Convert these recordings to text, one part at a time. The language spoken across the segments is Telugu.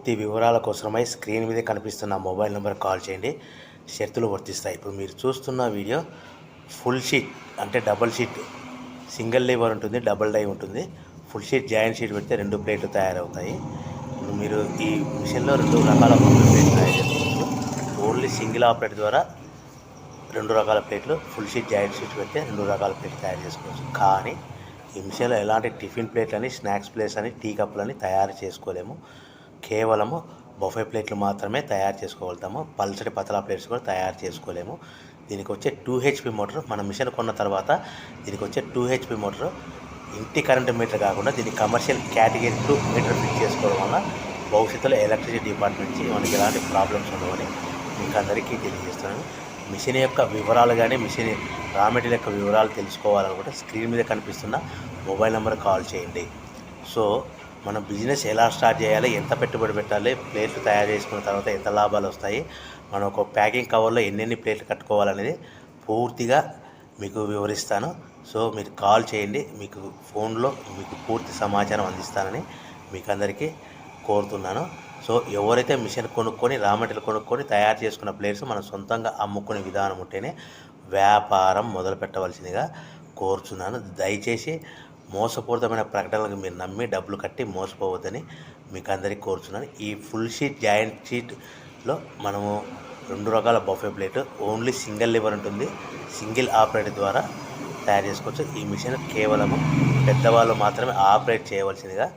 పూర్తి వివరాల కోసమై స్క్రీన్ మీద కనిపిస్తున్న మొబైల్ నెంబర్ కాల్ చేయండి. షరతులు వర్తిస్తాయి. ఇప్పుడు మీరు చూస్తున్న వీడియో ఫుల్ షీట్ అంటే డబుల్ షీట్, సింగిల్ లీవర్ ఉంటుంది, డబుల్ డై ఉంటుంది. ఫుల్ షీట్ జాయింట్ షీట్ పెడితే 2 ప్లేట్లు తయారవుతాయి. ఇప్పుడు మీరు ఈ మిషన్లో 2 రకాల ప్లేట్లు తయారు చేసుకోవచ్చు. ఓన్లీ సింగిల్ ఆపరేట్ ద్వారా 2 రకాల ప్లేట్లు, ఫుల్ షీట్ జాయింట్ షీట్ పెడితే 2 రకాల ప్లేట్లు తయారు చేసుకోవచ్చు. కానీ ఈ మిషన్లో ఎలాంటి టిఫిన్ ప్లేట్లని, స్నాక్స్ ప్లేట్స్ అని, టీ కప్పులని తయారు చేసుకోలేము. కేవలము బఫే ప్లేట్లు మాత్రమే తయారు చేసుకోగలుగుతాము. పల్చటి పతలా ప్లేట్స్ కూడా తయారు చేసుకోలేము. దీనికి వచ్చే 2 HP మోటార్, మన మిషన్ కొన్న తర్వాత దీనికి వచ్చే 2 HP మోటార్ ఇంటి కరెంటు మీటర్ కాకుండా దీనికి కమర్షియల్ కేటగిరీ 2 మీటర్ ఫిట్ చేసుకోవడం వల్ల భవిష్యత్తులో ఎలక్ట్రిసిటీ డిపార్ట్మెంట్ నుంచి మనకి ఎలాంటి ప్రాబ్లమ్స్ ఉండవని మీకు అందరికీ తెలియజేస్తున్నాను. మిషన్ యొక్క వివరాలు కానీ, మిషన్ రా మెటీరియల్ యొక్క వివరాలు తెలుసుకోవాలనుకుంటే స్క్రీన్ మీద కనిపిస్తున్న మొబైల్ నెంబర్ కాల్ చేయండి. సో మన బిజినెస్ ఎలా స్టార్ట్ చేయాలి, ఎంత పెట్టుబడి పెట్టాలి, ప్లేట్లు తయారు చేసుకున్న తర్వాత ఎంత లాభాలు వస్తాయి, మనం ఒక ప్యాకింగ్ కవర్లో ఎన్నెన్ని ప్లేట్లు కట్టుకోవాలనేది పూర్తిగా మీకు వివరిస్తాను. సో మీరు కాల్ చేయండి, మీకు ఫోన్లో మీకు పూర్తి సమాచారం అందిస్తానని మీకు అందరికీ కోరుతున్నాను. సో ఎవరైతే మిషన్ కొనుక్కొని, రా మెటీరియల్ కొనుక్కొని తయారు చేసుకున్న ప్లేట్స్ మనం సొంతంగా అమ్ముకునే విధానం ఉంటేనే వ్యాపారం మొదలు పెట్టవలసిందిగా కోరుచున్నాను. దయచేసి మోసపూరితమైన ప్రకటనలకు మీరు నమ్మి డబ్బులు కట్టి మోసపోవద్దని మీకు అందరికీ కోరుచున్నాను. ఈ ఫుల్ షీట్ జాయింట్ షీట్లో మనము 2 రకాల buffet plate, only single liver ఉంటుంది, సింగిల్ ఆపరేటర్ ద్వారా తయారు చేసుకోవచ్చు. ఈ మిషన్ కేవలము పెద్దవాళ్ళు మాత్రమే ఆపరేట్ చేయవలసిందిగా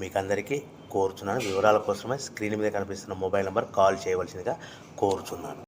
మీకు అందరికీ కోరుచున్నాను. వివరాల కోసమే స్క్రీన్ మీద కనిపిస్తున్న మొబైల్ నెంబర్ కాల్ చేయవలసిందిగా కోరుచున్నాను.